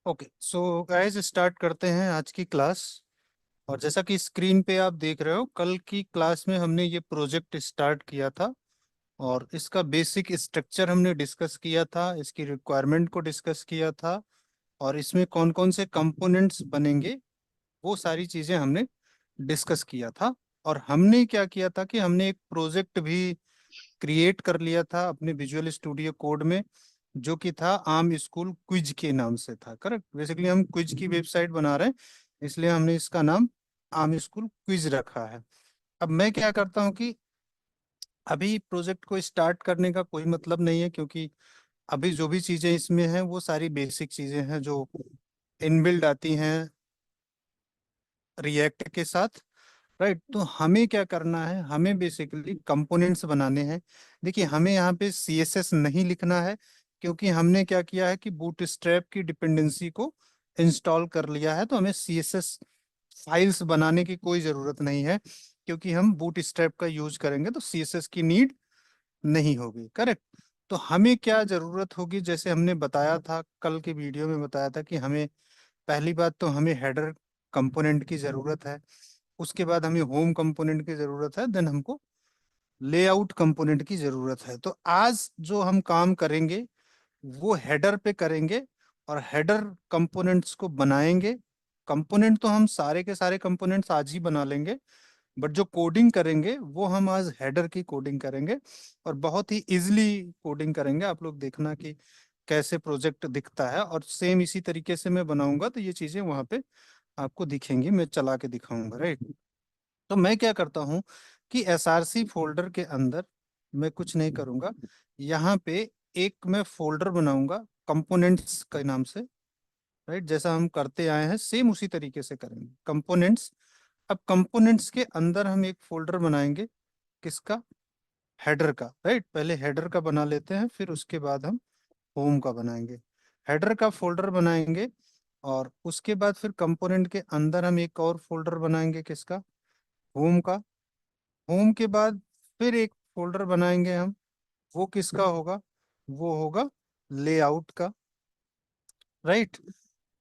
Okay, so guys start करते हैं आज की क्लास। और जैसा कि स्क्रीन पे आप देख रहे हो, कल की क्लास में हमने ये प्रोजेक्ट स्टार्ट किया था और इसका बेसिक स्ट्रक्चर हमने डिस्कस किया था, इसकी रिक्वायरमेंट को डिस्कस किया था और इसमें कौन कौन से कंपोनेंट्स बनेंगे वो सारी चीजें हमने डिस्कस किया था। और हमने क्या किया था कि हमने एक प्रोजेक्ट भी क्रिएट कर लिया था अपने विजुअल स्टूडियो कोड में, जो कि था आम स्कूल क्विज के नाम से था। करेक्ट, बेसिकली हम क्विज की वेबसाइट बना रहे हैं, इसलिए हमने इसका नाम आम स्कूल क्विज रखा है। अब मैं क्या करता हूँ कि अभी प्रोजेक्ट को स्टार्ट करने का कोई मतलब नहीं है, क्योंकि अभी जो भी चीजें इसमें हैं वो सारी बेसिक चीजें हैं जो इनबिल्ड आती हैं रिएक्ट के साथ। राइट, तो हमें क्या करना है, हमें बेसिकली कंपोनेंट्स बनाने हैं। देखिए, हमें यहाँ पे सीएसएस नहीं लिखना है, क्योंकि हमने क्या किया है कि बूटस्ट्रैप की डिपेंडेंसी को इंस्टॉल कर लिया है, तो हमें सीएसएस फाइल्स बनाने की कोई जरूरत नहीं है। क्योंकि हम बूटस्ट्रैप का यूज करेंगे तो सीएसएस की नीड नहीं होगी। करेक्ट। तो हमें क्या जरूरत होगी, जैसे हमने बताया था कल के वीडियो में बताया था कि हमें पहली बात तो हमें हेडर कंपोनेंट की जरूरत है। उसके बाद हमें होम कंपोनेंट की जरूरत है, देन हमको लेआउट कंपोनेंट की जरूरत है। तो आज जो हम काम करेंगे वो हेडर पे करेंगे और हेडर कंपोनेंट्स को बनाएंगे। कंपोनेंट तो हम सारे के सारे कंपोनेंट्स आज ही बना लेंगे, बट जो कोडिंग करेंगे वो हम आज हेडर की कोडिंग करेंगे और बहुत ही इजीली कोडिंग करेंगे। आप लोग देखना कि कैसे प्रोजेक्ट दिखता है, और सेम इसी तरीके से मैं बनाऊंगा तो ये चीजें वहां पे आपको दिखेंगी, मैं चला के दिखाऊंगा। राइट, तो मैं क्या करता हूँ कि एसआरसी फोल्डर के अंदर मैं कुछ नहीं करूंगा, यहाँ पे एक मैं फोल्डर बनाऊंगा कंपोनेंट्स के नाम से। राइट, जैसा हम करते आए हैं सेम उसी तरीके से करेंगे कंपोनेंट्स। अब कंपोनेंट्स के अंदर हम एक फोल्डर बनाएंगे, किसका? हेडर का। राइट, पहले हेडर का बना लेते हैं, फिर उसके बाद हम होम का बनाएंगे। हेडर का फोल्डर बनाएंगे और उसके बाद फिर कंपोनेंट के अंदर हम एक और फोल्डर बनाएंगे, किसका? होम का। होम के बाद फिर एक फोल्डर बनाएंगे हम, वो किसका होगा? वो होगा लेआउट का। राइट,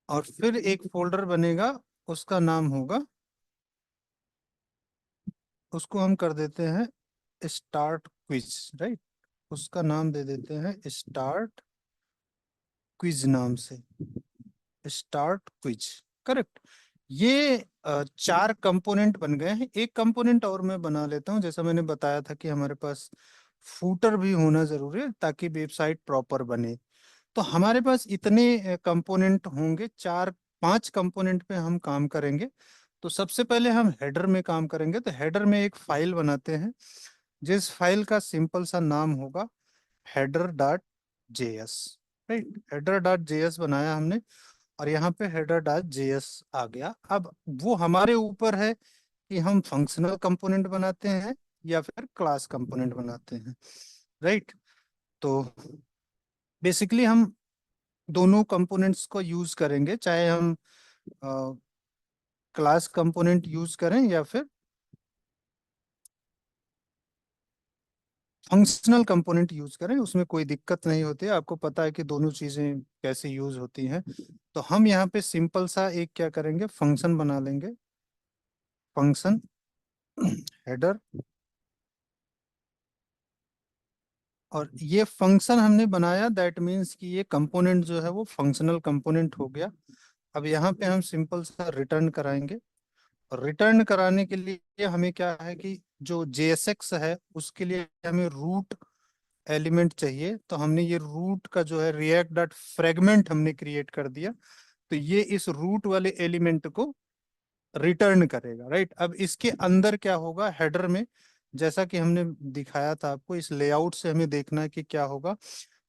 और फिर एक फोल्डर बनेगा, उसका नाम होगा, उसको हम कर देते हैं स्टार्ट क्विज। राइट, उसका नाम दे देते हैं स्टार्ट क्विज नाम से, स्टार्ट क्विज। करेक्ट। ये चार कंपोनेंट बन गए हैं। एक कंपोनेंट और मैं बना लेता हूँ, जैसा मैंने बताया था कि हमारे पास फूटर भी होना जरूरी है ताकि वेबसाइट प्रॉपर बने। तो हमारे पास इतने कंपोनेंट होंगे, चार पांच कंपोनेंट पे हम काम करेंगे। तो सबसे पहले हम हेडर में काम करेंगे, तो हेडर में एक फाइल बनाते हैं जिस फाइल का सिंपल सा नाम होगा header.js। राइट, header.js बनाया हमने और यहाँ पे header.js आ गया। अब वो हमारे ऊपर है कि हम फंक्शनल कंपोनेंट बनाते हैं या फिर क्लास कंपोनेंट बनाते हैं। राइट, तो बेसिकली हम दोनों कंपोनेंट्स को यूज करेंगे, चाहे हम क्लास कंपोनेंट यूज करें या फिर फंक्शनल कंपोनेंट यूज करें, उसमें कोई दिक्कत नहीं होती है। आपको पता है कि दोनों चीजें कैसे यूज होती हैं। तो हम यहाँ पे सिंपल सा एक क्या करेंगे, फंक्शन बना लेंगे। फंक्शन हेडर, और ये फंक्शन हमने बनाया, दैट मीन्स कि ये कंपोनेंट जो है वो फंक्शनल कंपोनेंट हो गया। अब यहाँ पे हम सिंपल सा रिटर्न कराएंगे। और रिटर्न कराने के लिए हमें क्या है कि जो JSX है उसके लिए हमें रूट एलिमेंट चाहिए। तो हमने ये रूट का जो है रिएक्ट डॉट फ्रेगमेंट हमने क्रिएट कर दिया, तो ये इस रूट वाले एलिमेंट को रिटर्न करेगा। राइट, अब इसके अंदर क्या होगा हेडर में, जैसा कि हमने दिखाया था आपको, इस लेआउट से हमें देखना है कि क्या होगा।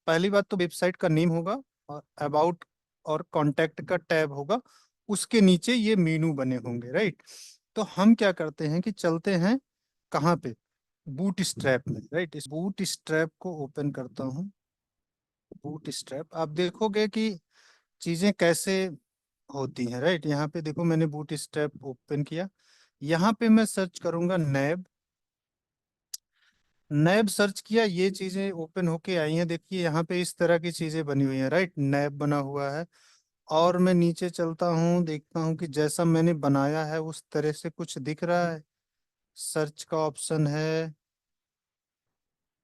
पहली बात तो वेबसाइट का नेम होगा और अबाउट और कांटेक्ट का टैब होगा, उसके नीचे ये मेनू बने होंगे। राइट, तो हम क्या करते हैं कि चलते हैं कहाँ पे, बूट स्ट्रैप में। राइट, इस बूट स्ट्रैप को ओपन करता हूँ। बूट स्ट्रैप आप देखोगे कि चीजें कैसे होती हैं। राइट, यहाँ पे देखो मैंने बूट स्ट्रैप ओपन किया, यहाँ पे मैं सर्च करूंगा नैब। नैब सर्च किया, ये चीजें ओपन होके आई हैं। देखिए यहाँ पे इस तरह की चीजें बनी हुई हैं। राइट, नैब बना हुआ है और मैं नीचे चलता हूँ, देखता हूँ कि जैसा मैंने बनाया है उस तरह से कुछ दिख रहा है। सर्च का ऑप्शन है,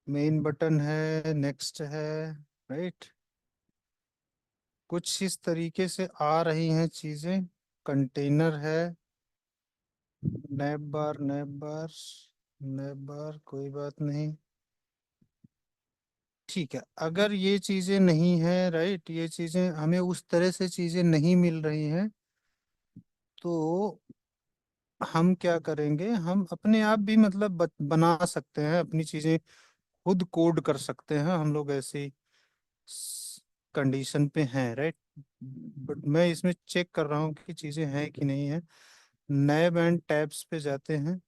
मेन बटन है, नेक्स्ट है, राइट। कुछ इस तरीके से आ रही हैं चीजें। कंटेनर है, नैब बार, नैब बार, नैब बार, कोई बात नहीं। ठीक है, अगर ये चीजें नहीं है, राइट, ये चीजें हमें उस तरह से चीजें नहीं मिल रही हैं, तो हम क्या करेंगे, हम अपने आप भी मतलब बना सकते हैं अपनी चीजें, खुद कोड कर सकते हैं हम लोग, ऐसी कंडीशन पे हैं, राइट। बट मैं इसमें चेक कर रहा हूँ कि चीजें हैं कि नहीं है। नैब एंड टैब्स पे जाते हैं।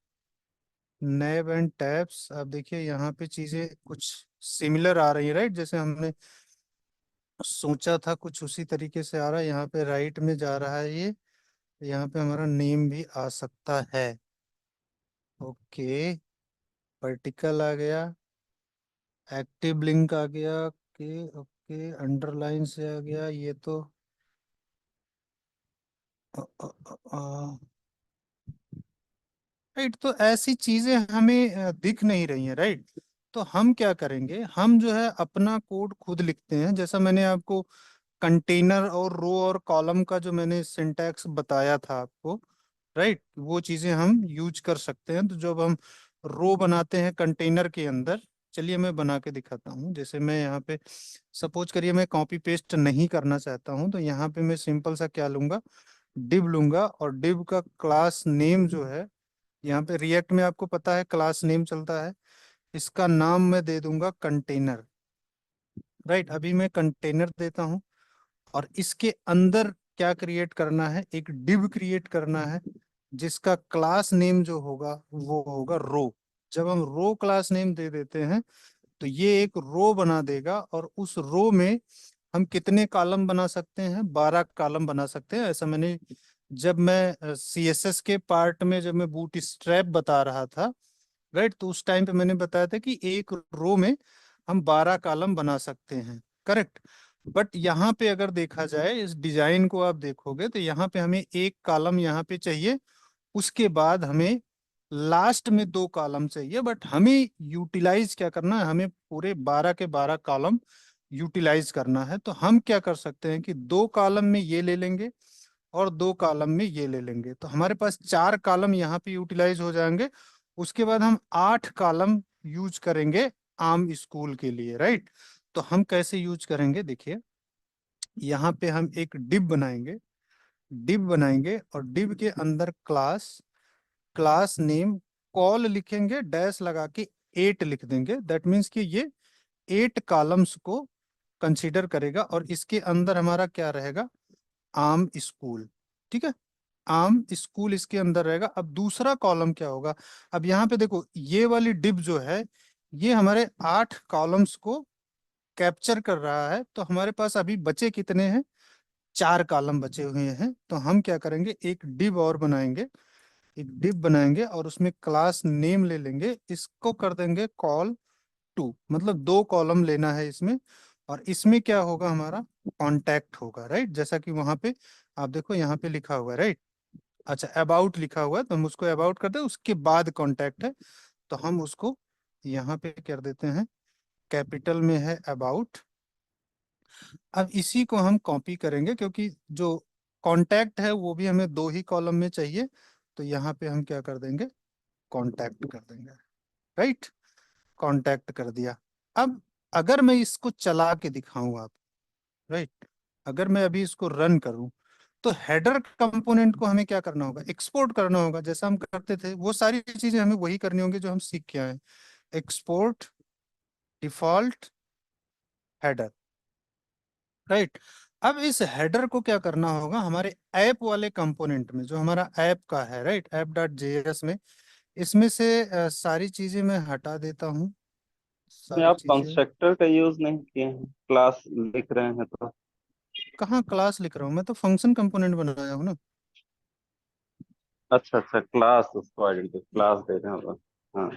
नैब एंड टैब्स, आप देखिए यहाँ पे चीजें कुछ सिमिलर आ रही है, राइट, जैसे हमने सोचा था कुछ उसी तरीके से आ रहा है। यहाँ पे राइट में जा रहा है ये, यहाँ पे हमारा नेम भी आ सकता है। ओके, वर्टिकल आ गया, एक्टिव लिंक आ गया, ओके ओके, अंडरलाइन से आ गया ये तो। राइट, तो ऐसी चीजें हमें दिख नहीं रही हैं, राइट। तो हम क्या करेंगे, हम जो है अपना कोड खुद लिखते हैं, जैसा मैंने आपको कंटेनर और रो और कॉलम का जो मैंने सिंटैक्स बताया था आपको, राइट, वो चीजें हम यूज कर सकते हैं। तो जब हम रो बनाते हैं कंटेनर के अंदर, चलिए मैं बना के दिखाता हूँ। जैसे मैं यहाँ पे सपोज करिए मैं कॉपी पेस्ट नहीं करना चाहता हूँ, तो यहाँ पे मैं सिंपल सा क्या लूंगा, डिव लूंगा, और डिव का क्लास नेम जो है, यहाँ पे रिएक्ट में आपको पता है क्लास नेम चलता है, इसका नाम मैं दे दूंगा कंटेनर, राइट। अभी मैं कंटेनर देता हूँ, और इसके अंदर क्या क्रिएट करना है, एक डिव क्रिएट करना है, जिसका क्लास नेम जो होगा वो होगा रो। जब हम रो क्लास नेम दे देते हैं, तो ये एक रो बना देगा, और उस रो में हम कितने कॉलम बना सकते हैं, 12 कॉलम बना सकते हैं। ऐसा मैंने, जब मैं सीएसएस के पार्ट में जब मैं बूट स्ट्रैप बता रहा था, राइट, तो उस टाइम पे मैंने बताया था कि एक रो में हम 12 कॉलम बना सकते हैं, करेक्ट। बट यहाँ पे अगर देखा जाए, इस डिजाइन को आप देखोगे, तो यहाँ पे हमें एक कॉलम यहाँ पे चाहिए, उसके बाद हमें लास्ट में 2 कॉलम चाहिए। बट हमें यूटिलाइज क्या करना है, हमें पूरे 12 के 12 कॉलम यूटिलाइज करना है। तो हम क्या कर सकते हैं कि 2 कॉलम में ये ले लेंगे, और 2 कॉलम में ये ले लेंगे, तो हमारे पास 4 कॉलम यहाँ पे यूटिलाइज हो जाएंगे। उसके बाद हम 8 कॉलम यूज करेंगे आम स्कूल के लिए, राइट। तो हम कैसे यूज करेंगे, देखिए यहाँ पे हम एक डिव बनाएंगे, डिव बनाएंगे, और डिव के अंदर क्लास, क्लास नेम, कॉल लिखेंगे, डैश लगा के 8 लिख देंगे। दैट मीन्स कि ये 8 कॉलम्स को कंसीडर करेगा, और इसके अंदर हमारा क्या रहेगा, आम स्कूल, ठीक है। आम स्कूल इसके अंदर रहेगा। अब दूसरा कॉलम क्या होगा, अब यहाँ पे देखो ये वाली डिव जो है, ये हमारे 8 कॉलम्स को कैप्चर कर रहा है। तो हमारे पास अभी बचे कितने हैं, 4 कॉलम बचे हुए हैं। तो हम क्या करेंगे, एक डिव और बनाएंगे, एक डिव बनाएंगे, और उसमें क्लास नेम ले लेंगे, इसको कर देंगे कॉल टू, मतलब 2 कॉलम लेना है इसमें। और इसमें क्या होगा, हमारा कांटेक्ट होगा, राइट, जैसा कि वहां पे आप देखो यहाँ पे लिखा हुआ है, राइट। अच्छा, अबाउट लिखा हुआ है, तो हम उसको अबाउट करते हैं, उसके बाद कांटेक्ट है, तो हम उसको यहाँ पे कर देते हैं, कैपिटल में है अबाउट। अब इसी को हम कॉपी करेंगे, क्योंकि जो कांटेक्ट है वो भी हमें 2 ही कॉलम में चाहिए। तो यहाँ पे हम क्या कर देंगे, कांटेक्ट कर देंगे, राइट, कांटेक्ट कर दिया। अब अगर मैं इसको चला के दिखाऊं आप, राइट, अगर मैं अभी इसको रन करूं, तो हेडर कंपोनेंट को हमें क्या करना होगा, एक्सपोर्ट करना होगा, जैसा हम करते थे वो सारी चीजें हमें वही करनी होंगी जो हम सीख के आए। Export default header, right. अब इस हेडर को क्या करना होगा, हमारे ऐप वाले कंपोनेंट में, जो हमारा ऐप का है, राइट, ऐप डॉट जेएस में, इसमें से सारी चीजें मैं हटा देता हूँ, में सारी आप चीजें। कंस्ट्रक्टर का यूज नहीं किए हैं, क्लास लिख रहे हैं तो। कहाँ क्लास लिख रहा हूँ, मैं तो फंक्शन कंपोनेंट बनाया हूँ ना। अच्छा अच्छा, क्लास, उसको आइडेंटिटी क्लास दे रहे हैं तो। हाँ,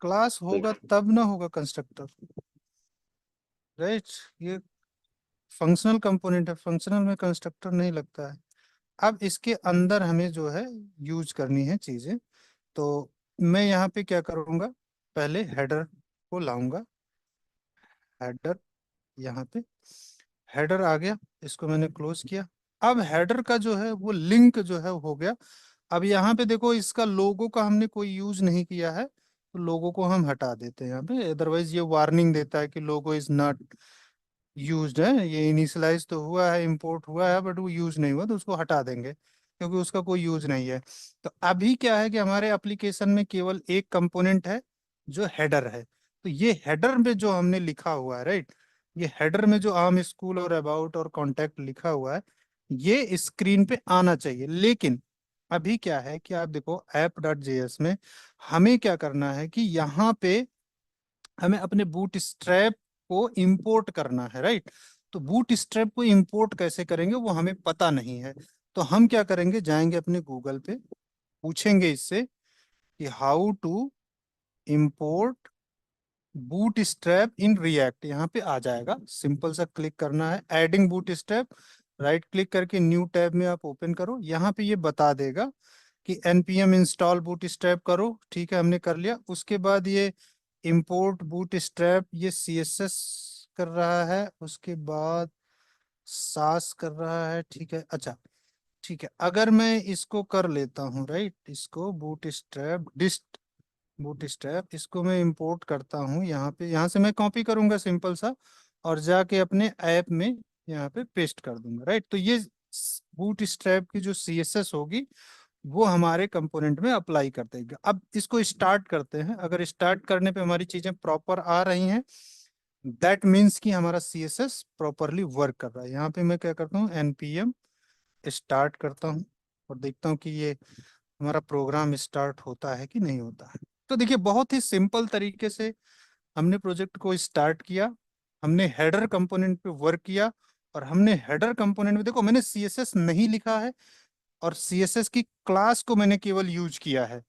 क्लास होगा ठीक। तब ना होगा कंस्ट्रक्टर, राइट। ये फंक्शनल कंपोनेंट है, फंक्शनल में कंस्ट्रक्टर नहीं लगता है। अब इसके अंदर हमें जो है यूज करनी है चीजें। तो मैं यहाँ पे क्या करूँगा, पहले हेडर को लाऊंगा। हेडर, यहाँ पे हेडर आ गया, इसको मैंने क्लोज किया। अब हेडर का जो है वो लिंक जो है हो गया। अब यहाँ पे देखो, इसका लोगो का हमने कोई यूज नहीं किया है, तो लोगो को हम हटा देते हैं यहाँ पे। अदरवाइज ये वार्निंग देता है कि लोगो इज नॉट यूज्ड है, ये इनिशियलाइज तो हुआ है, इंपोर्ट हुआ है, बट वो यूज नहीं हुआ, तो उसको हटा देंगे क्योंकि उसका कोई यूज नहीं है। तो अभी क्या है कि हमारे एप्लीकेशन में केवल एक कंपोनेंट है जो हेडर है। तो ये हेडर में जो हमने लिखा हुआ है, राइट, ये हेडर में जो आम स्कूल और अबाउट और कांटेक्ट लिखा हुआ है, ये स्क्रीन पे आना चाहिए। लेकिन अभी क्या है कि आप देखो app.js में हमें क्या करना है कि यहाँ पे हमें अपने बूट स्ट्रैप को इंपोर्ट करना है, राइट। तो बूट स्ट्रैप को इंपोर्ट कैसे करेंगे वो हमें पता नहीं है। तो हम क्या करेंगे, जाएंगे अपने गूगल पे, पूछेंगे इससे कि how to import Bootstrap in React. यहाँ पे आ जाएगा, सिंपल सा क्लिक करना है, adding Bootstrap, right click करके न्यू टैब में आप ओपन करो। यहाँ पे ये बता देगा कि npm इंस्टॉल बूट स्ट्रैप करो। ठीक है, हमने कर लिया। उसके बाद ये इंपोर्ट बूट स्ट्रैप, ये css कर रहा है, उसके बाद सास कर रहा है। ठीक है, अच्छा ठीक है, अगर मैं इसको कर लेता हूँ, राइट, इसको बूट स्ट्रैप डिस्ट बूट स्ट्रैप, इसको मैं इंपोर्ट करता हूँ यहाँ पे, यहाँ से मैं कॉपी करूंगा सिंपल सा, और जाके अपने ऐप में यहाँ पे पेस्ट कर दूंगा, राइट। तो ये बूट स्ट्रैप की जो CSS होगी वो हमारे कंपोनेंट में अप्लाई कर देगा। अब इसको स्टार्ट करते हैं। अगर स्टार्ट करने पे हमारी चीजें प्रॉपर आ रही हैं, दैट मीन्स कि हमारा CSS प्रॉपरली वर्क कर रहा है। यहाँ पे मैं क्या करता हूँ, npm स्टार्ट करता हूँ और देखता हूँ कि ये हमारा प्रोग्राम स्टार्ट होता है कि नहीं होता है। तो देखिए, बहुत ही सिंपल तरीके से हमने प्रोजेक्ट को स्टार्ट किया। हमने हेडर कंपोनेंट पे वर्क किया, और हमने हेडर कंपोनेंट में देखो मैंने CSS नहीं लिखा है, और CSS की क्लास को मैंने केवल यूज किया है,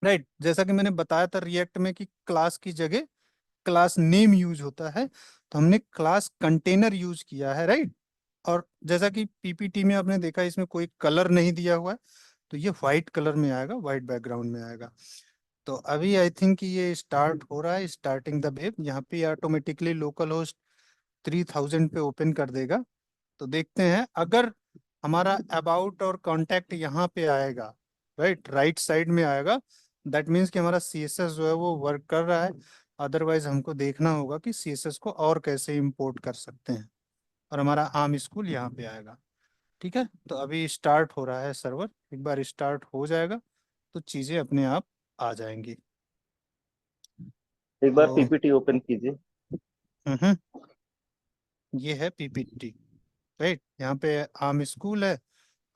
राइट। जैसा कि मैंने बताया था रिएक्ट में कि क्लास की जगह क्लास नेम यूज होता है, तो हमने क्लास कंटेनर यूज किया है, राइट। और जैसा कि पीपीटी में आपने देखा, इसमें कोई कलर नहीं दिया हुआ है, तो ये व्हाइट कलर में आएगा, व्हाइट बैकग्राउंड में आएगा। तो अभी आई थिंक कि ये स्टार्ट हो रहा है, स्टार्टिंग द वेब। यहाँ पे ऑटोमेटिकली लोकल होस्ट 3000 पे ओपन कर देगा। तो देखते हैं, अगर हमारा अबाउट और कांटेक्ट यहाँ पे आएगा, राइट, राइट साइड में आएगा, दैट मीन्स कि हमारा CSS जो है वो वर्क कर रहा है। अदरवाइज हमको देखना होगा कि CSS को और कैसे इंपोर्ट कर सकते हैं, और हमारा आम स्कूल यहाँ पे आएगा। ठीक है, तो अभी स्टार्ट हो रहा है सर्वर, एक बार स्टार्ट हो जाएगा तो चीज़ें अपने आप आ जाएंगी। एक बार तो पीपीटी ओपन कीजिए। हम्म, ये है पीपीटी, राइट। यहाँ पे आम स्कूल है,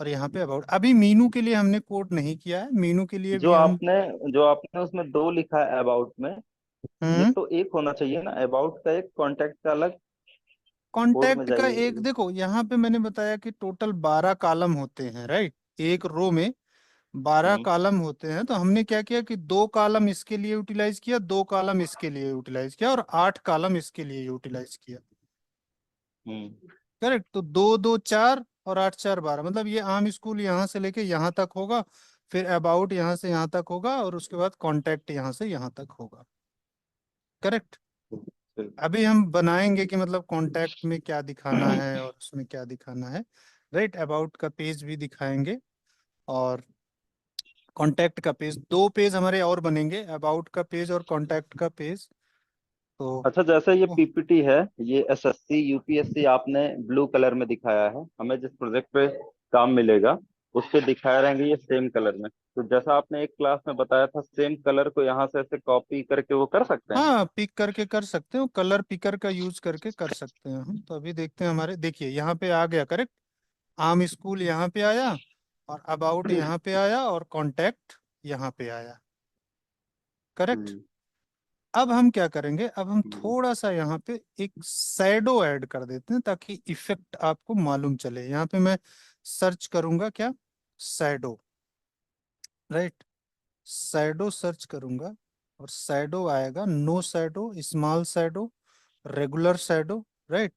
और यहाँ पे अबाउट। अभी मीनू के लिए हमने कोड नहीं किया है, मीनू के लिए जो भी हम आपने जो आपने उसमें दो लिखा है अबाउट में, ये हम्म तो एक होना चाहिए ना, अबाउट का एक, कॉन्टेक्ट का अलग। कोड में कॉन्टैक्ट का जाइए। एक, देखो यहाँ पे मैंने बताया कि टोटल 12 कॉलम होते हैं, राइट। एक रो में 12 हम्म। कॉलम होते हैं, तो हमने क्या किया कि 2 कॉलम इसके लिए यूटिलाइज किया, 2 कॉलम इसके लिए यूटिलाइज किया, और 8 कॉलम इसके लिए यूटिलाइज किया। हम्म। करेक्ट, तो 2 2 4 और 8 4 12, मतलब ये आम स्कूल यहाँ से लेके यहाँ तक होगा, फिर अबाउट यहाँ से यहाँ तक होगा, और उसके बाद कॉन्टैक्ट यहाँ से यहाँ तक होगा। करेक्ट। फिर- अभी हम बनाएंगे कि मतलब कॉन्टैक्ट में क्या दिखाना है और उसमें क्या दिखाना है, राइट। अबाउट का पेज भी दिखाएंगे, और कॉन्टैक्ट का पेज, 2 पेज हमारे और बनेंगे, अबाउट का पेज और कॉन्टैक्ट का पेज। तो अच्छा, जैसे ये वो- पीपीटी है, ये एसएससी यूपीएससी आपने ब्लू कलर में दिखाया है, हमें जिस प्रोजेक्ट पे काम मिलेगा उस पे दिखाए रहेंगे ये सेम कलर में। तो जैसा आपने एक क्लास में बताया था, सेम कलर को यहाँ से ऐसे कॉपी करके वो कर सकते हैं। हाँ, पिक करके कर सकते हो, कलर पिकर का यूज करके कर सकते हैं हम। तो अभी देखते हैं, हमारे देखिए यहाँ पे आ गया, करेक्ट। आम स्कूल यहाँ पे आया, और अबाउट यहाँ पे आया, और कॉन्टैक्ट यहाँ पे आया। करेक्ट। हम्म। अब हम क्या करेंगे, अब हम हम्म। थोड़ा सा यहाँ पे एक सैडो ऐड कर देते हैं, ताकि इफेक्ट आपको मालूम चले। यहाँ पे मैं सर्च करूंगा क्या, सैडो, राइट। सैडो सर्च करूंगा, और सैडो आएगा, no shadow, small shadow, regular shadow, right.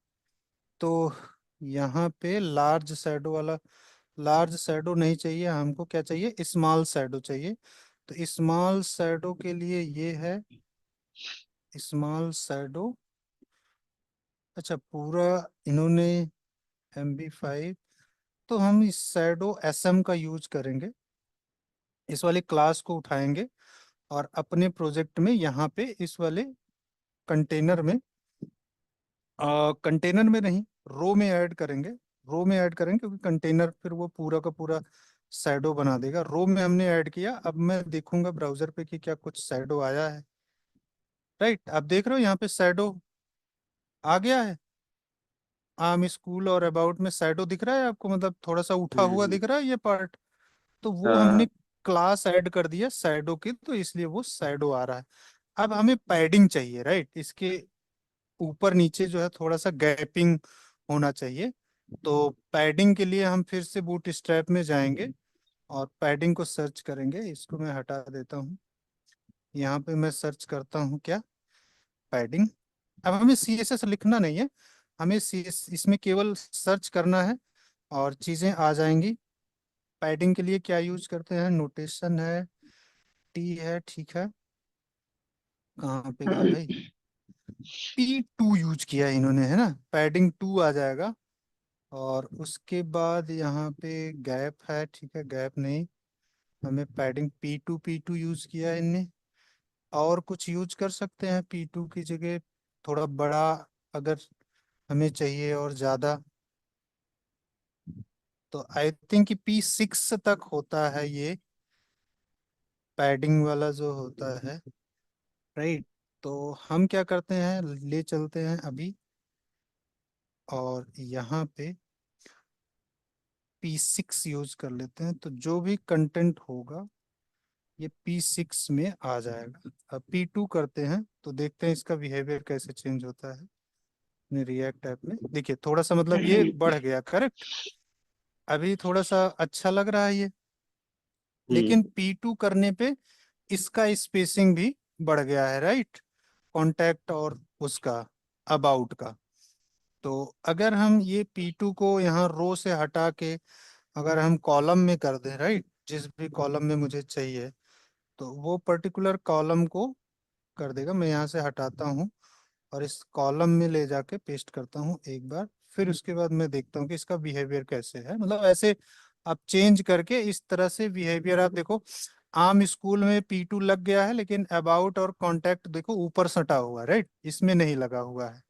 तो यहाँ पे लार्ज शैडो वाला, लार्ज शैडो नहीं चाहिए हमको, क्या चाहिए, स्मॉल शैडो चाहिए। तो स्मॉल शैडो के लिए ये है स्मॉल शैडो। अच्छा, पूरा इन्होंने MB5, तो हम इस शैडो SM का यूज करेंगे। इस वाले क्लास को उठाएंगे और अपने प्रोजेक्ट में यहाँ पे इस वाले कंटेनर में, कंटेनर में नहीं, रो में ऐड करेंगे। रो में ऐड करेंगे क्योंकि कंटेनर फिर वो पूरा का पूरा शैडो बना देगा। रो में हमने ऐड किया। अब मैं देखूंगा ब्राउजर पे कि क्या कुछ शैडो आया है। राइट, आप देख रहे हो यहाँ पे शैडो आ गया है। आम स्कूल और अबाउट में शैडो दिख रहा है आपको, मतलब थोड़ा सा उठा हुआ हम्म। दिख रहा है ये पार्ट। तो वो हमने हाँ। क्लास ऐड कर दिया शैडो की, तो इसलिए वो शैडो आ रहा है। अब हमें पैडिंग चाहिए, राइट, इसके ऊपर नीचे जो है थोड़ा सा गैपिंग होना चाहिए। तो पैडिंग के लिए हम फिर से बूट स्ट्रैप में जाएंगे और पैडिंग को सर्च करेंगे। इसको मैं हटा देता हूँ। यहाँ पे मैं सर्च करता हूँ क्या, पैडिंग। अब हमें CSS लिखना नहीं है, हमें इसमें केवल सर्च करना है और चीज़ें आ जाएंगी। पैडिंग के लिए क्या यूज करते हैं, नोटेशन है, T है, ठीक है। कहाँ पे गया भाई, P2 यूज किया है इन्होंने, है ना, पैडिंग 2 आ जाएगा। और उसके बाद यहाँ पे गैप है, ठीक है, गैप नहीं, हमें पैडिंग P2 यूज किया है इनने। और कुछ यूज कर सकते हैं P2 की जगह, थोड़ा बड़ा अगर हमें चाहिए और ज्यादा, तो आई थिंक कि P6 तक होता है ये पैडिंग वाला जो होता है, राइट। तो हम क्या करते हैं, ले चलते हैं अभी और यहाँ पे P6 यूज कर लेते हैं, तो जो भी कंटेंट होगा ये P6 में आ जाएगा। अब P2 करते हैं तो देखते हैं इसका बिहेवियर कैसे चेंज होता है अपने रिएक्ट ऐप में। देखिए थोड़ा सा मतलब ये बढ़ गया, करेक्ट। अभी थोड़ा सा अच्छा लग रहा है ये। हम्म। लेकिन P2 करने पे इसका स्पेसिंग भी बढ़ गया है, राइट, कॉन्टैक्ट और उसका अबाउट का। तो अगर हम ये P2 को यहाँ रो से हटा के अगर हम कॉलम में कर दें, राइट, जिस भी कॉलम में मुझे चाहिए, तो वो पर्टिकुलर कॉलम को कर देगा। मैं यहाँ से हटाता हूँ और इस कॉलम में ले जाके पेस्ट करता हूँ एक बार। फिर उसके बाद मैं देखता हूँ कि इसका बिहेवियर कैसे है, मतलब ऐसे आप चेंज करके इस तरह से बिहेवियर आप देखो। आम स्कूल में P2 लग गया है, लेकिन अबाउट और कांटेक्ट देखो ऊपर सटा हुआ है, राइट, इसमें नहीं लगा हुआ है।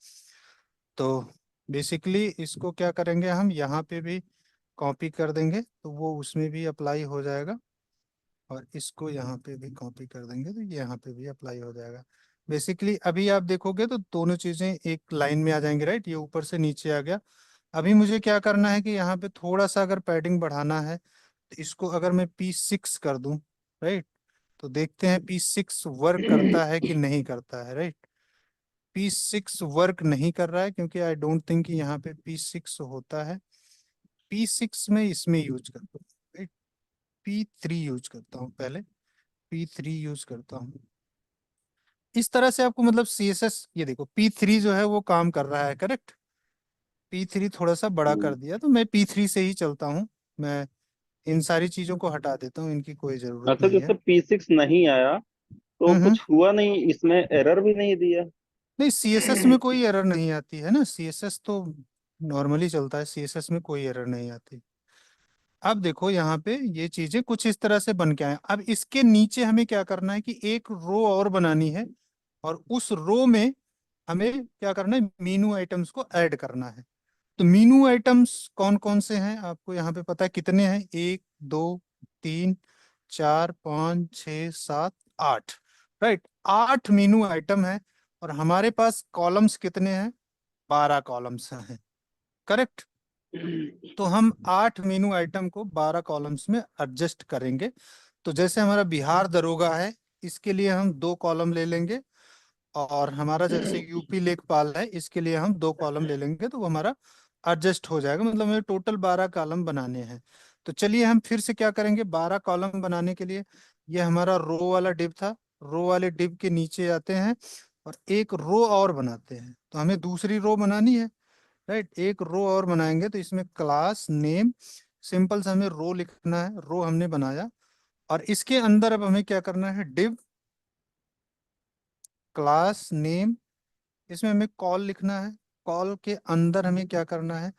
तो बेसिकली इसको क्या करेंगे, हम यहाँ पे भी कॉपी कर देंगे तो वो उसमें भी अप्लाई हो जाएगा। और इसको यहाँ पे भी कॉपी कर देंगे तो ये यहाँ पे भी अप्लाई हो जाएगा। बेसिकली अभी आप देखोगे तो दोनों चीजें एक लाइन में आ जाएंगी, राइट, ये ऊपर से नीचे आ गया। अभी मुझे क्या करना है कि यहाँ पे थोड़ा सा अगर पैडिंग बढ़ाना है, तो इसको अगर मैं P6 कर दूं, राइट, तो देखते हैं P6 वर्क करता है कि नहीं करता है, राइट। P6 वर्क नहीं कर रहा है क्योंकि आई डोंट थिंक कि यहाँ पे P6 होता है। P6 में इसमें यूज करता हूँ, राइट, P3 यूज करता हूँ पहले, P3 यूज करता हूँ। इस तरह से आपको मतलब CSS, ये देखो P3 जो है वो काम कर रहा है, करेक्ट। P3 थोड़ा सा बड़ा कर दिया, तो मैं P3 से ही चलता हूँ। मैं इन सारी चीजों को हटा देता हूँ, इनकी कोई जरूरत अच्छा, नहीं जैसे है। P6 नहीं आया तो हम्म। कुछ हुआ नहीं, इसमें एरर भी नहीं दिया? नहीं, CSS में कोई एरर नहीं आती है ना, CSS तो नॉर्मली चलता है, CSS में कोई एरर नहीं आती। अब देखो यहाँ पे ये चीजें कुछ इस तरह से बन के आए। अब इसके नीचे हमें क्या करना है कि एक रो और बनानी है, और उस रो में हमें क्या करना है, मीनू आइटम्स को ऐड करना है। तो मीनू आइटम्स कौन कौन से हैं आपको यहाँ पे पता है कितने हैं, 1 2 3 4 5 6 7 8, राइट, 8 मीनू आइटम है। और हमारे पास कॉलम्स कितने हैं, 12 कॉलम्स हैं, करेक्ट। तो हम 8 मीनू आइटम को 12 कॉलम्स में एडजस्ट करेंगे। तो जैसे हमारा बिहार दरोगा है, इसके लिए हम 2 कॉलम ले लेंगे। और हमारा जैसे यूपी लेखपाल है, इसके लिए हम 2 कॉलम ले लेंगे, तो वो हमारा एडजस्ट हो जाएगा। मतलब हमें टोटल 12 कॉलम बनाने हैं। तो चलिए हम फिर से क्या करेंगे, 12 कॉलम बनाने के लिए, ये हमारा रो वाला डिव था, रो वाले डिव के नीचे आते हैं और एक रो और बनाते हैं। तो हमें दूसरी रो बनानी है, राइट, एक रो और बनाएंगे, तो इसमें क्लास नेम, सिंपल सा हमें रो लिखना है, रो हमने बनाया। और इसके अंदर अब हमें क्या करना है, डिव क्लास नेम, इसमें हमें कॉल लिखना है। कॉल के अंदर हमें क्या करना है,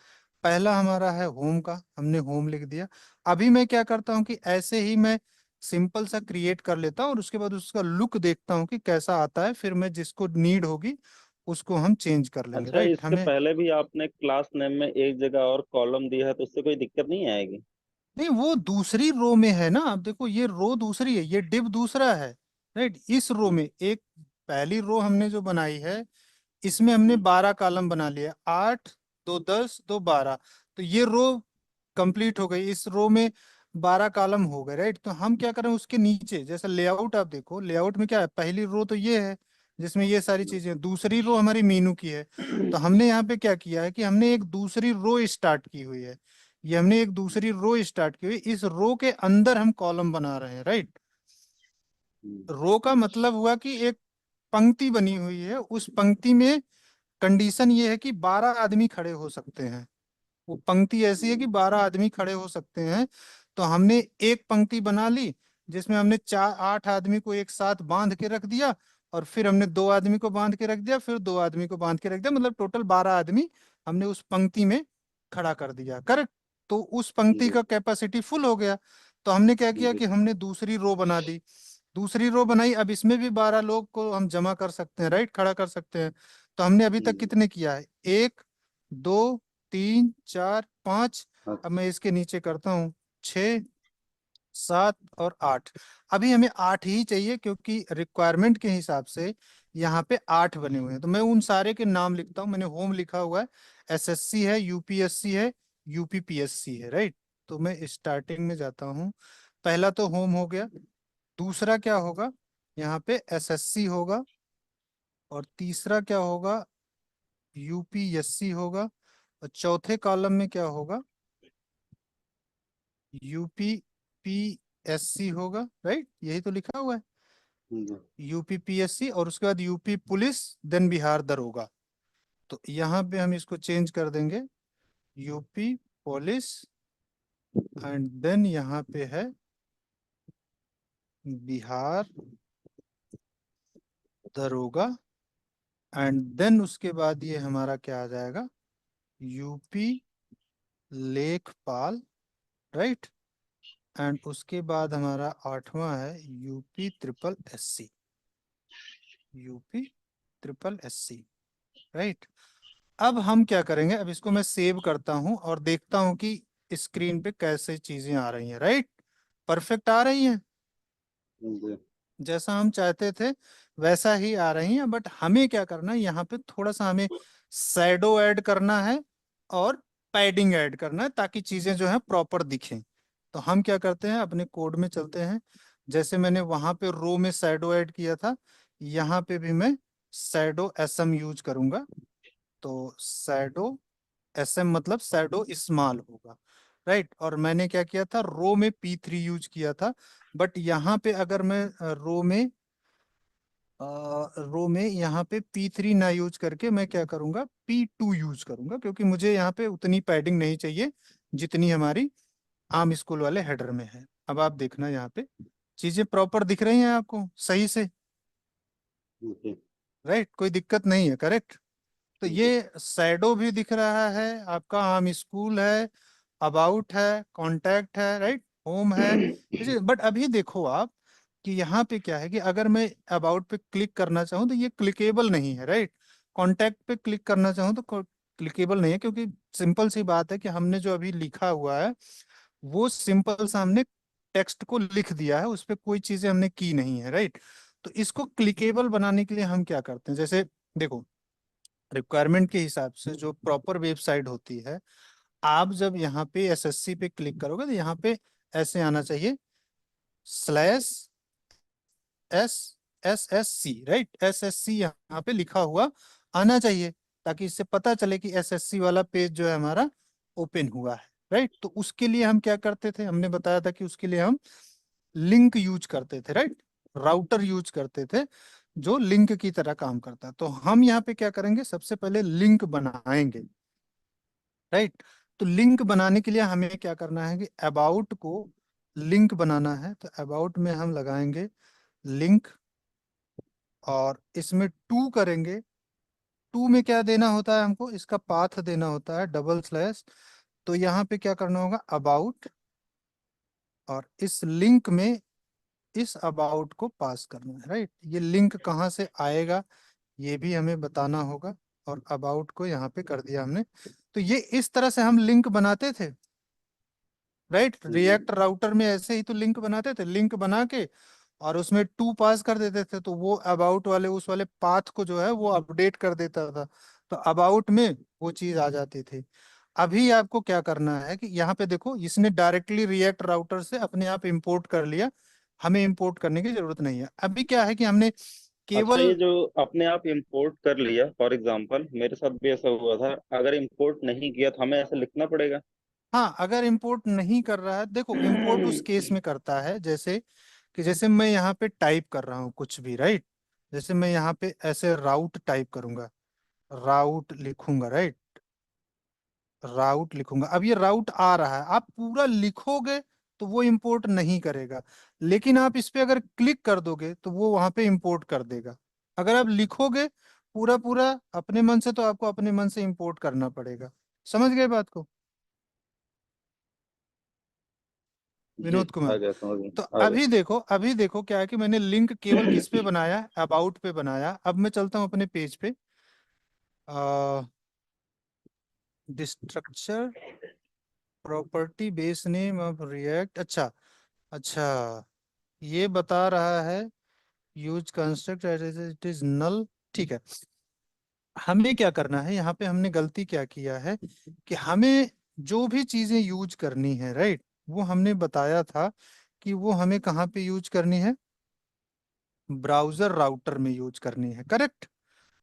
पहला हमारा है होम का, हमने होम लिख दिया। अभी मैं क्या करता हूँ कि ऐसे ही मैं सिंपल सा क्रिएट कर लेता हूँ और उसके बाद उसका लुक देखता हूँ कि कैसा आता है, फिर मैं जिसको नीड होगी उसको हम चेंज कर लेंगे। अच्छा, राइट, इसके हमें पहले भी आपने क्लास नेम में एक जगह और कॉलम दिया है, तो उससे कोई दिक्कत नहीं आएगी? नहीं, वो दूसरी रो में है ना। अब देखो, ये रो दूसरी है, ये डिव दूसरा है। राइट, इस रो में एक पहली रो हमने जो बनाई है, इसमें हमने हम्म, 12 कॉलम बना लिया, 8 2 10 2 12। तो ये रो कंप्लीट हो गई, इस रो में 12 कॉलम हो गए। राइट, तो हम क्या करें, उसके नीचे जैसे लेआउट आप देखो, लेआउट में क्या है, पहली रो तो ये है जिसमें ये सारी चीजें हैं। दूसरी रो हमारी मीनू की है। तो हमने यहाँ पे क्या किया है कि हमने एक दूसरी रो स्टार्ट की हुई है। ये हमने एक दूसरी रो स्टार्ट की हुई, इस रो के अंदर हम कॉलम बना रहे हैं। राइट, हम्म, रो का मतलब हुआ कि एक पंक्ति बनी हुई है, उस पंक्ति में कंडीशन ये है कि 12 आदमी खड़े हो सकते हैं। वो पंक्ति ऐसी है कि 12 आदमी खड़े हो सकते हैं। तो हमने एक पंक्ति बना ली जिसमें हमने 8 आदमी को एक साथ बांध के रख दिया, और फिर हमने 2 आदमी को बांध के रख दिया, फिर 2 आदमी को बांध के रख दिया, मतलब टोटल 12 आदमी हमने उस पंक्ति में खड़ा कर दिया। करेक्ट, तो उस पंक्ति जी, का कैपेसिटी फुल हो गया। तो हमने क्या किया जी, कि हमने दूसरी रो बना दी, दूसरी रो बनाई, अब इसमें भी 12 लोग को हम जमा कर सकते हैं। राइट, खड़ा कर सकते हैं। तो हमने अभी तक जी। कितने किया है, 1 2 3 4 5। अब अच्छा। मैं इसके नीचे करता हूँ, 6 7 और 8। अभी हमें 8 ही चाहिए क्योंकि रिक्वायरमेंट के हिसाब से यहाँ पे 8 बने हुए हैं। तो मैं उन सारे के नाम लिखता हूँ। मैंने होम लिखा हुआ है, एसएससी है, यूपीएससी है, यूपीपीएससी है। राइट, तो मैं स्टार्टिंग में जाता हूँ। पहला तो होम हो गया, दूसरा क्या होगा, यहाँ पे एसएससी होगा, और तीसरा क्या होगा, यूपीएससी होगा, और चौथे कॉलम में क्या होगा, यूपीपीएससी होगा। राइट, यही तो लिखा हुआ है, जी, यूपीपीएससी, और उसके बाद यूपी पुलिस, देन बिहार दरोगा। तो यहाँ पे हम इसको चेंज कर देंगे, यूपी पुलिस, एंड देन यहाँ पे है बिहार दरोगा, एंड देन उसके बाद ये हमारा क्या आ जाएगा, यूपी लेखपाल। राइट, एंड उसके बाद हमारा आठवां है UP triple SC, UP triple SC. Right, अब हम क्या करेंगे, अब इसको मैं सेव करता हूं और देखता हूं कि स्क्रीन पे कैसे चीजें आ रही हैं। राइट, परफेक्ट आ रही हैं, जी, जैसा हम चाहते थे वैसा ही आ रही हैं। बट हमें क्या करना है, यहाँ पे थोड़ा सा हमें शैडो ऐड करना है और पैडिंग ऐड करना है, ताकि चीजें जो है प्रॉपर दिखें। तो हम क्या करते हैं, अपने कोड में चलते हैं। जैसे मैंने वहां पे रो में शैडो ऐड किया था, यहाँ पे भी मैं शैडो एसएम यूज करूंगा। तो शैडो एसएम मतलब शैडो स्मॉल होगा। राइट, और मैंने क्या किया था, रो में P3 यूज किया था। बट यहाँ पे अगर मैं रो में यहाँ पे P3 ना यूज करके मैं क्या करूंगा, P2 यूज करूंगा, क्योंकि मुझे यहाँ पे उतनी पैडिंग नहीं चाहिए जितनी हमारी आम स्कूल वाले हेडर में है। अब आप देखना, यहाँ पे चीजें प्रॉपर दिख रही हैं आपको सही से। जी, राइट, कोई दिक्कत नहीं है। करेक्ट, तो जी, ये शैडो भी दिख रहा है आपका, आम स्कूल है, अबाउट है, कांटेक्ट है, राइट, होम है। बट अभी देखो आप कि यहाँ पे क्या है कि अगर मैं अबाउट पे क्लिक करना चाहूँ तो ये क्लिकेबल नहीं है। राइट, कांटेक्ट पे क्लिक करना चाहूँ तो क्लिकेबल नहीं है, क्योंकि सिंपल सी बात है कि हमने जो अभी लिखा हुआ है वो सिंपल सा हमने टेक्स्ट को लिख दिया है, उस पर कोई चीजें हमने की नहीं है। राइट, तो इसको क्लिकेबल बनाने के लिए हम क्या करते हैं, जैसे देखो, रिक्वायरमेंट के हिसाब से जो प्रॉपर वेबसाइट होती है, आप जब यहाँ पे एसएससी पे क्लिक करोगे तो यहाँ पे ऐसे आना चाहिए, /SSC। राइट, SSC यहाँ पे लिखा हुआ आना चाहिए, ताकि इससे पता चले कि एसएससी वाला पेज जो है हमारा ओपन हुआ है। राइट, तो उसके लिए हम क्या करते थे, हमने बताया था कि उसके लिए हम लिंक यूज करते थे। राइट, राउटर यूज करते थे जो लिंक की तरह काम करता है। तो हम यहाँ पे क्या करेंगे, सबसे पहले लिंक बनाएंगे। राइट। तो लिंक बनाने के लिए हमें क्या करना है कि अबाउट को लिंक बनाना है, तो अबाउट में हम लगाएंगे लिंक, और इसमें टू करेंगे। टू में क्या देना होता है हमको, इसका पाथ देना होता है डबल स्लैश। तो यहाँ पे क्या करना होगा, अबाउट, और इस लिंक में इस अबाउट को पास करना है, राइट। ये लिंक कहाँ से आएगा ये भी हमें बताना होगा, और अबाउट को यहाँ पे कर दिया हमने। तो ये इस तरह से हम लिंक बनाते थे, राइट। जी। रिएक्ट राउटर में ऐसे ही तो लिंक बनाते थे, लिंक बना के और उसमें टू पास कर देते थे, तो वो अबाउट वाले उस वाले पाथ को जो है वो अपडेट कर देता था, तो अबाउट में वो चीज आ जाती थी। अभी आपको क्या करना है कि यहाँ पे देखो, इसने डायरेक्टली रिएक्ट राउटर से अपने आप इंपोर्ट कर लिया, हमें इंपोर्ट करने की जरूरत नहीं है। अभी क्या है कि हमने अच्छा, ये केवल, जो अपने आप इंपोर्ट कर लिया, फॉर एग्जांपल मेरे साथ भी ऐसा हुआ था, अगर इंपोर्ट नहीं किया तो हमें ऐसा लिखना पड़ेगा? हाँ, अगर इंपोर्ट नहीं कर रहा है, देखो इंपोर्ट उस केस में करता है जैसे कि जैसे मैं यहाँ पे टाइप कर रहा हूँ कुछ भी, राइट। जैसे मैं यहाँ पे ऐसे राउट टाइप करूंगा, राउट लिखूंगा, राइट, राउट लिखूंगा। अब ये राउट आ रहा है, आप पूरा लिखोगे तो वो इंपोर्ट नहीं करेगा, लेकिन आप इस पे अगर क्लिक कर दोगे तो वो वहां पे इंपोर्ट कर देगा। अगर आप लिखोगे पूरा पूरा अपने मन से, तो आपको अपने मन से इंपोर्ट करना पड़ेगा। समझ गए बात को, जी, विनोद आ कुमार? गया, समझ में तो आ गया। अभी देखो क्या है कि मैंने लिंक केवल किस पे बनाया, अबाउट पे बनाया। अब मैं चलता हूँ अपने पेज पे, structure, property, base name of React, अच्छा, अच्छा, ये बता रहा है use construct as it is null. ठीक है, हमें क्या करना है, यहाँ पे हमने गलती क्या किया है कि हमें जो भी चीजें यूज करनी है, राइट, वो हमने बताया था कि वो हमें कहाँ पे यूज करनी है, ब्राउजर राउटर में यूज करनी है, करेक्ट।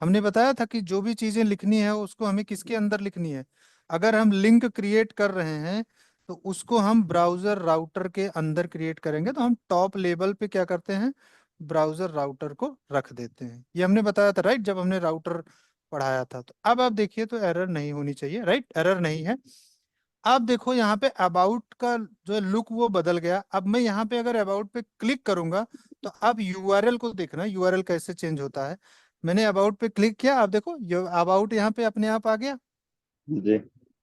हमने बताया था कि जो भी चीजें लिखनी है उसको हमें किसके अंदर लिखनी है, अगर हम लिंक क्रिएट कर रहे हैं तो उसको हम ब्राउजर राउटर के अंदर क्रिएट करेंगे। तो हम टॉप लेवल पे क्या करते हैं, ब्राउजर राउटर को रख देते हैं। ये हमने बताया था, राइट, जब हमने राउटर पढ़ाया था। तो अब आप देखिए, तो एरर नहीं होनी चाहिए, राइट, एरर नहीं है। अब देखो यहाँ पे अबाउट का जो लुक वो बदल गया। अब मैं यहाँ पे अगर अबाउट पे क्लिक करूंगा तो अब यूआरएल को देखना, यूआरएल कैसे चेंज होता है। मैंने अबाउट पे क्लिक किया, अब देखो अबाउट यहाँ पे अपने आप आ गया, जी।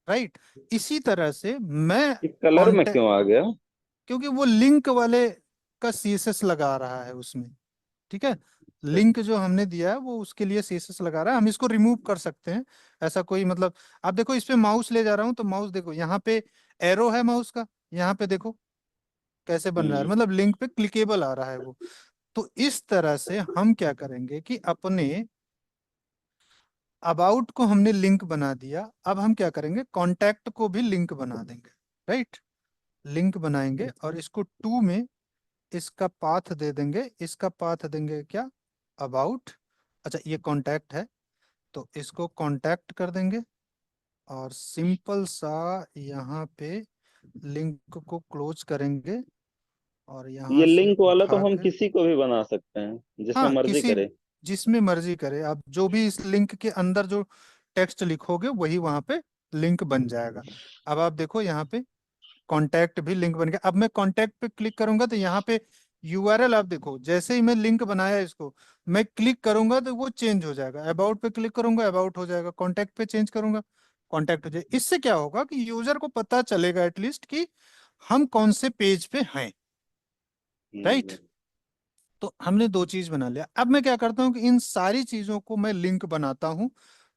राइट। इसी तरह से मैं ये कलर में कॉन्टेक्ट, क्यों आ गया? क्योंकि वो लिंक वाले का सीएसएस लगा रहा है उसमें, ठीक है। अच्छा। लिंक जो हमने दिया है वो उसके लिए सीएसएस लगा रहा है। हम इसको रिमूव कर सकते हैं, ऐसा कोई मतलब। आप देखो इस पे माउस ले जा रहा हूँ तो माउस देखो यहाँ पे एरो है माउस का, यहाँ पे देखो कैसे बन रहा है, हम्म। मतलब लिंक पे क्लिकेबल आ रहा है वो। तो इस तरह से हम क्या करेंगे कि अपने अबाउट को हमने लिंक बना दिया, अब हम क्या करेंगे, कॉन्टैक्ट को भी लिंक बना देंगे, राइट। लिंक बनाएंगे और इसको टू में इसका पाथ दे देंगे, इसका पाथ देंगे क्या, अबाउट। अच्छा, ये कॉन्टैक्ट है तो इसको कॉन्टैक्ट कर देंगे, और सिंपल सा यहाँ पे लिंक को क्लोज करेंगे, और ये यहाँ से लिंक वाला तो उठा हम के, किसी को भी बना सकते हैं जिसमें हाँ, मर्जी किसी, करे। जिसमें मर्जी करे आप, जो भी इस लिंक के अंदर जो टेक्स्ट लिखोगे वही वहां पे लिंक बन जाएगा। अब आप देखो यहाँ पे कॉन्टैक्ट भी लिंक बन गया। अब मैं कॉन्टैक्ट पे क्लिक करूंगा तो यहाँ पे यूआरएल आप देखो, जैसे ही मैं लिंक बनाया इसको, मैं क्लिक करूंगा तो वो चेंज हो जाएगा। अबाउट पे क्लिक करूंगा अबाउट हो जाएगा, कॉन्टैक्ट पे चेंज करूंगा कॉन्टैक्ट हो जाएगा। इससे क्या होगा कि यूजर को पता चलेगा एटलीस्ट कि हम कौन से पेज पे हैं, राइट। हम्म। तो हमने दो चीज बना लिया। अब मैं क्या करता हूँ कि इन सारी चीजों को मैं लिंक बनाता हूँ,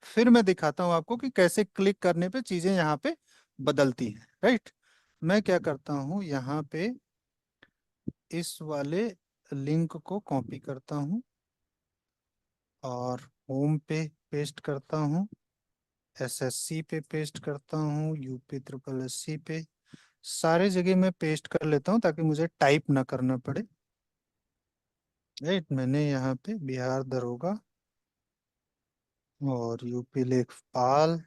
फिर मैं दिखाता हूँ आपको कि कैसे क्लिक करने पे चीजें यहाँ पे बदलती हैं, राइट। मैं क्या करता हूँ, यहाँ पे इस वाले लिंक को कॉपी करता हूँ और होम पे पेस्ट करता हूँ, एसएससी पे पेस्ट करता हूँ, यूपी ट्रिपल एससी पे, सारे जगह मैं पेस्ट कर लेता हूँ ताकि मुझे टाइप ना करना पड़े, राइट। मैंने यहाँ पे बिहार दरोगा और यूपी लेखपाल,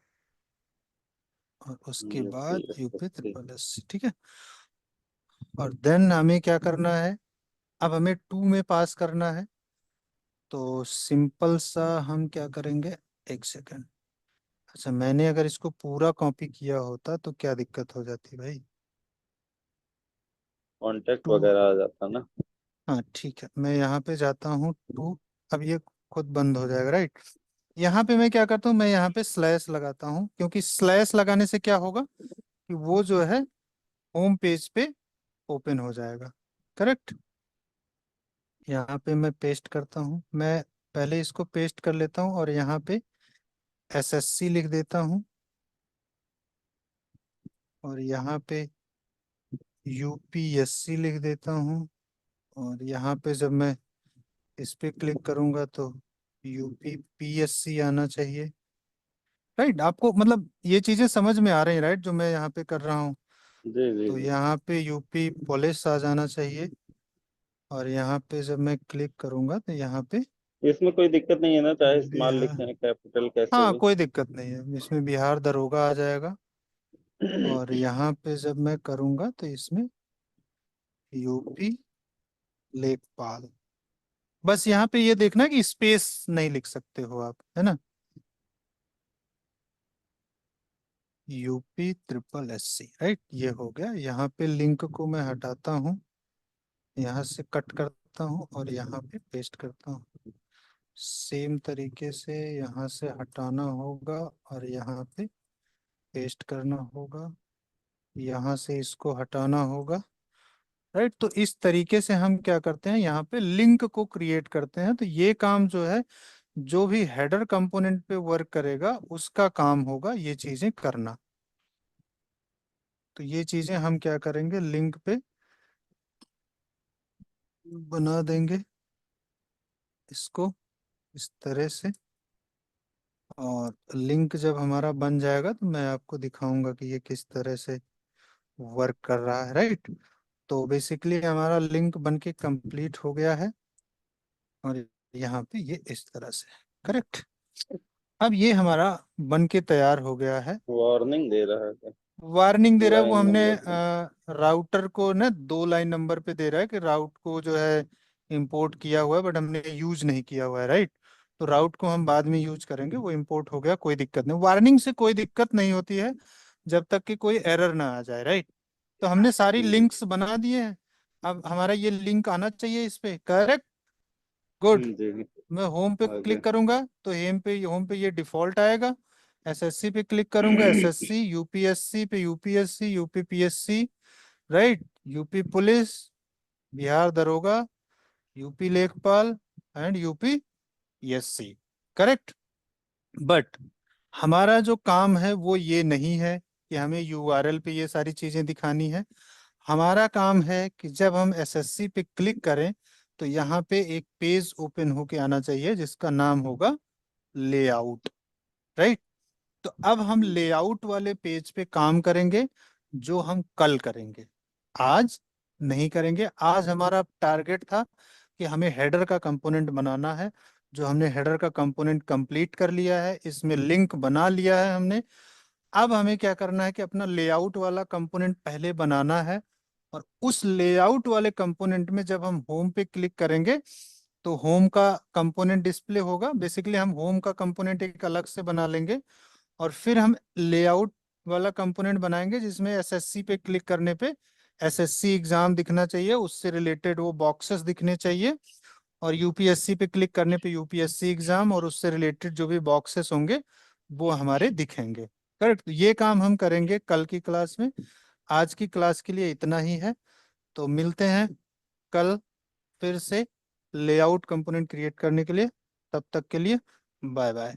और उसके यूपी बाद यूपी एसएससी। ट्रिपल एस, ठीक है। और देन हमें क्या करना है, अब हमें टू में पास करना है। तो सिंपल सा हम क्या करेंगे, एक सेकेंड, अच्छा, मैंने अगर इसको पूरा कॉपी किया होता तो क्या दिक्कत हो जाती भाई? Contact to. वगैरह आ जाता ना। हाँ ठीक है, मैं यहाँ पे जाता हूँ टू। अब ये खुद बंद हो जाएगा, राइट? यहाँ पे मैं क्या करता हूँ, मैं यहाँ पे स्लैश लगाता हूँ, क्योंकि स्लैश लगाने से क्या होगा कि वो जो है होम पेज पे ओपन हो जाएगा। करेक्ट। यहाँ पे मैं पेस्ट करता हूँ, मैं पहले इसको पेस्ट कर लेता हूँ और यहाँ पे एसएससी लिख देता हूँ, और यहाँ पे यूपीएससी लिख देता हूँ, और यहाँ पे जब मैं इस पे क्लिक करूंगा तो यूपीपीएससी आना चाहिए। राइट, आपको मतलब ये चीजें समझ में आ रही हैं, राइट, जो मैं यहाँ पे कर रहा हूँ? जी जी तो जी। यहाँ पे यूपी पुलिस आ जाना चाहिए, और यहाँ पे जब मैं क्लिक करूंगा तो यहाँ पे इसमें कोई दिक्कत नहीं है ना, चाहे स्मॉल बिहार। लिखें कैपिटल कैसे हाँ, भी। कोई दिक्कत नहीं है, इसमें बिहार दरोगा आ जाएगा। और यहाँ पे जब मैं करूंगा तो इसमें यूपी लेखपाल। बस यहाँ पे ये देखना कि स्पेस नहीं लिख सकते हो आप, है ना? यूपी SSS, राइट, ये हो गया। यहाँ पे लिंक को मैं हटाता हूँ, यहाँ से कट करता हूँ और यहाँ पे पेस्ट करता हूँ। सेम तरीके से यहाँ से हटाना होगा और यहाँ पे पेस्ट करना होगा, यहाँ से इसको हटाना होगा। राइट, तो इस तरीके से हम क्या करते हैं, यहाँ पे लिंक को क्रिएट करते हैं। तो ये काम जो है, जो भी हेडर कंपोनेंट पे वर्क करेगा उसका काम होगा ये चीजें करना। तो ये चीजें हम क्या करेंगे, लिंक पे बना देंगे इसको इस तरह से। और लिंक जब हमारा बन जाएगा तो मैं आपको दिखाऊंगा कि ये किस तरह से वर्क कर रहा है, राइट? तो बेसिकली हमारा लिंक बन के कंप्लीट हो गया है, और यहाँ पे ये इस तरह से। करेक्ट। अब ये हमारा बन के तैयार हो गया है। वार्निंग दे रहा है क्या? वार्निंग दे रहा है वो, लाइन हमने नंबर पे। राउटर को ना 2 लाइन नंबर पे दे रहा है कि राउट को जो है इंपोर्ट किया हुआ है, बट हमने यूज नहीं किया हुआ है, राइट? तो राउट को हम बाद में यूज करेंगे, वो इंपोर्ट हो गया, कोई दिक्कत नहीं। वार्निंग से कोई दिक्कत नहीं होती है जब तक कि कोई एरर ना आ जाए, राइट? तो हमने सारी हम्म लिंक्स बना दिए हैं। अब हमारा ये लिंक आना चाहिए इस पे। करेक्ट। गुड। जी। मैं होम पे आगे। क्लिक करूंगा तो होम पे ये डिफॉल्ट आएगा। एसएससी पे क्लिक करूंगा, एसएससी, यूपीएससी पे UPSC, UPPSC, right, UP police, Bihar दरोगा, यूपी लेखपाल एंड यूपीएससी। करेक्ट। बट हमारा जो काम है वो ये नहीं है कि हमें यूआरएल पे ये सारी चीजें दिखानी है। हमारा काम है कि जब हम एसएससी पे क्लिक करें तो यहाँ पे एक पेज ओपन होके आना चाहिए जिसका नाम होगा लेआउट। राइट। तो अब हम लेआउट वाले पेज पे काम करेंगे, जो हम कल करेंगे, आज नहीं करेंगे। आज हमारा टारगेट था कि हमें हेडर का कंपोनेंट बनाना है, जो हमने हेडर का कंपोनेंट कंप्लीट कर लिया है, इसमें लिंक बना लिया है हमने। अब हमें क्या करना है कि अपना लेआउट वाला कंपोनेंट पहले बनाना है, और उस लेआउट वाले कंपोनेंट में जब हम होम पे क्लिक करेंगे तो होम का कंपोनेंट डिस्प्ले होगा। बेसिकली हम होम का कंपोनेंट एक अलग से बना लेंगे, और फिर हम लेआउट वाला कंपोनेंट बनाएंगे जिसमें एसएससी पे क्लिक करने पे एसएससी एग्जाम दिखना चाहिए, उससे रिलेटेड वो बॉक्सेस दिखने चाहिए। और यूपीएससी पे क्लिक करने पे यूपीएससी एग्जाम और उससे रिलेटेड जो भी बॉक्सेस होंगे वो हमारे दिखेंगे। करेक्ट। ये काम हम करेंगे कल की क्लास में। आज की क्लास के लिए इतना ही है। तो मिलते हैं कल फिर से लेआउट कंपोनेंट क्रिएट करने के लिए। तब तक के लिए बाय बाय।